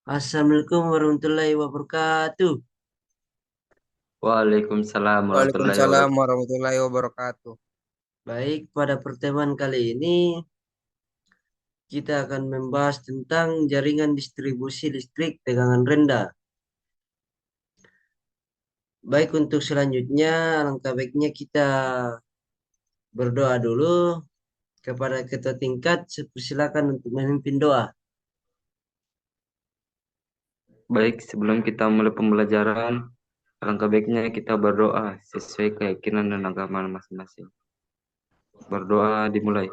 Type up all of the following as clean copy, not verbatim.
Assalamualaikum warahmatullahi wabarakatuh. Waalaikumsalam warahmatullahi Waalaikumsalam wabarakatuh. warahmatullahi wabarakatuh. Baik, pada pertemuan kali ini kita akan membahas tentang jaringan distribusi listrik tegangan rendah. Baik, untuk selanjutnya, alangkah baiknya kita berdoa dulu kepada ketua tingkat. Silakan untuk memimpin doa. Baik, sebelum kita mulai pembelajaran, alangkah baiknya kita berdoa sesuai keyakinan dan agama masing-masing. Berdoa dimulai.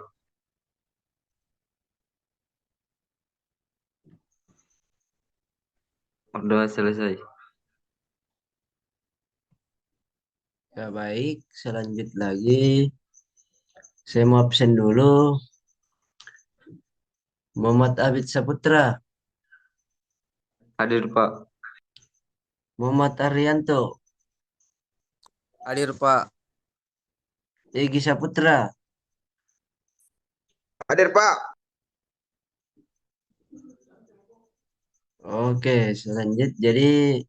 Berdoa selesai. Ya, baik, selanjut lagi. Saya mau absen dulu. Muhammad Abid Saputra, Hadir Pak. Muhammad Arianto, Hadir Pak. Egi Saputra, Hadir Pak. Oke, selanjut jadi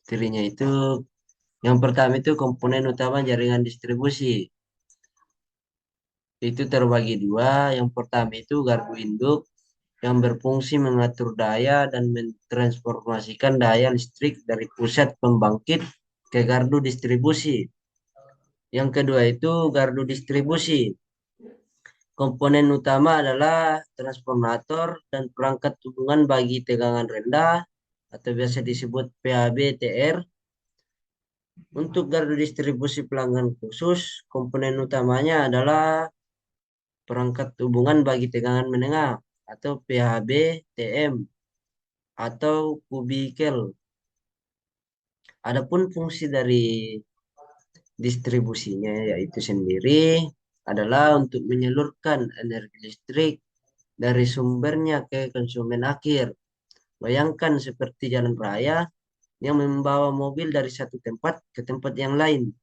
cirinya itu yang pertama itu komponen utama jaringan distribusi. Itu terbagi dua. Yang pertama itu gardu induk yang berfungsi mengatur daya dan mentransformasikan daya listrik dari pusat pembangkit ke gardu distribusi. Yang kedua itu gardu distribusi. Komponen utama adalah transformator dan perangkat hubungan bagi tegangan rendah atau biasa disebut PHB-TR. Untuk gardu distribusi pelanggan khusus, komponen utamanya adalah perangkat hubungan bagi tegangan menengah atau PHB-TM atau kubikel. Adapun fungsi dari distribusinya yaitu sendiri adalah untuk menyalurkan energi listrik dari sumbernya ke konsumen akhir. Bayangkan seperti jalan raya yang membawa mobil dari satu tempat ke tempat yang lain.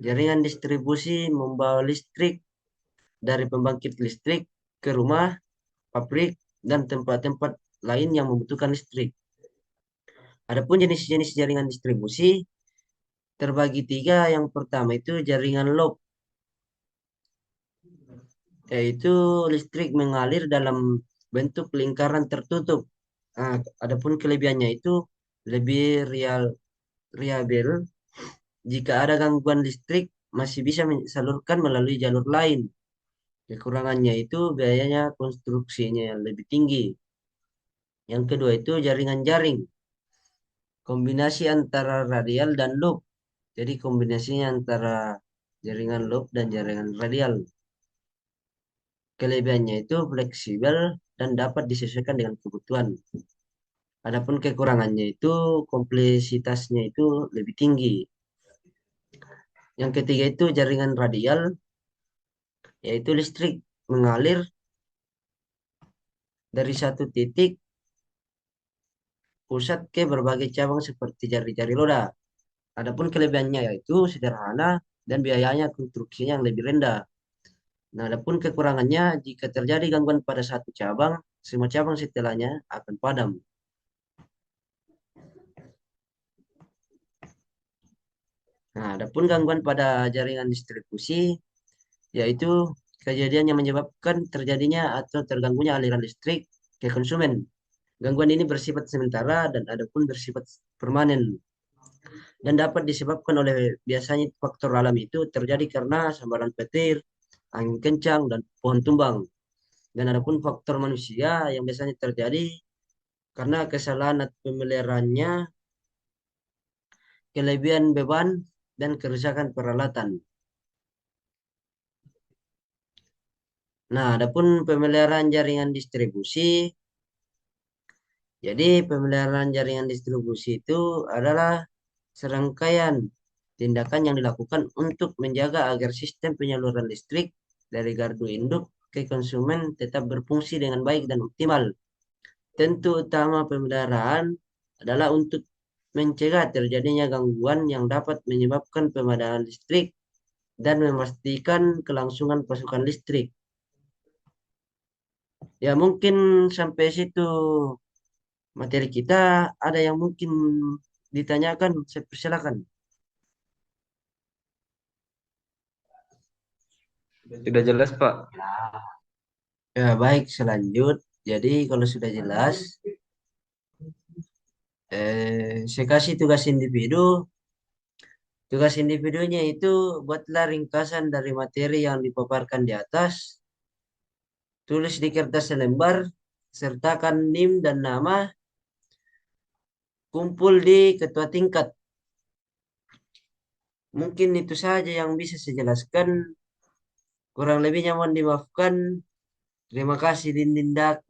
Jaringan distribusi membawa listrik dari pembangkit listrik ke rumah, pabrik, dan tempat-tempat lain yang membutuhkan listrik. Adapun jenis-jenis jaringan distribusi terbagi tiga. Yang pertama itu jaringan loop, yaitu listrik mengalir dalam bentuk lingkaran tertutup. Nah, adapun kelebihannya itu lebih reliable. Jika ada gangguan listrik, masih bisa disalurkan melalui jalur lain. Kekurangannya itu biayanya konstruksinya yang lebih tinggi. Yang kedua itu jaringan jaring, kombinasi antara radial dan loop. Jadi kombinasinya antara jaringan loop dan jaringan radial. Kelebihannya itu fleksibel dan dapat disesuaikan dengan kebutuhan. Adapun kekurangannya itu kompleksitasnya itu lebih tinggi. Yang ketiga itu jaringan radial, yaitu listrik mengalir dari satu titik pusat ke berbagai cabang seperti jari-jari roda. Adapun kelebihannya yaitu sederhana dan biayanya konstruksinya yang lebih rendah. Nah, adapun kekurangannya jika terjadi gangguan pada satu cabang, semua cabang setelahnya akan padam. Nah, adapun gangguan pada jaringan distribusi yaitu kejadian yang menyebabkan terjadinya atau terganggunya aliran listrik ke konsumen. Gangguan ini bersifat sementara dan adapun bersifat permanen dan dapat disebabkan oleh biasanya faktor alam itu terjadi karena sambaran petir, angin kencang, dan pohon tumbang. Dan adapun faktor manusia yang biasanya terjadi karena kesalahan atau pemeliharaannya, kelebihan beban, dan kerusakan peralatan. Nah, adapun pemeliharaan jaringan distribusi, jadi pemeliharaan jaringan distribusi itu adalah serangkaian tindakan yang dilakukan untuk menjaga agar sistem penyaluran listrik dari gardu induk ke konsumen tetap berfungsi dengan baik dan optimal. Tentu utama pemeliharaan adalah untuk mencegah terjadinya gangguan yang dapat menyebabkan pemadaman listrik dan memastikan kelangsungan pasokan listrik. Ya mungkin sampai situ materi kita, ada yang mungkin ditanyakan, saya persilakan. Sudah jelas, Pak. Ya baik, selanjut. Jadi kalau sudah jelas, saya kasih tugas individu. Tugas individunya itu buatlah ringkasan dari materi yang dipaparkan di atas. Tulis di kertas selembar, sertakan NIM dan nama, kumpul di ketua tingkat. Mungkin itu saja yang bisa saya jelaskan. Kurang lebihnya mohon dimaafkan. Terima kasih Dindindaku.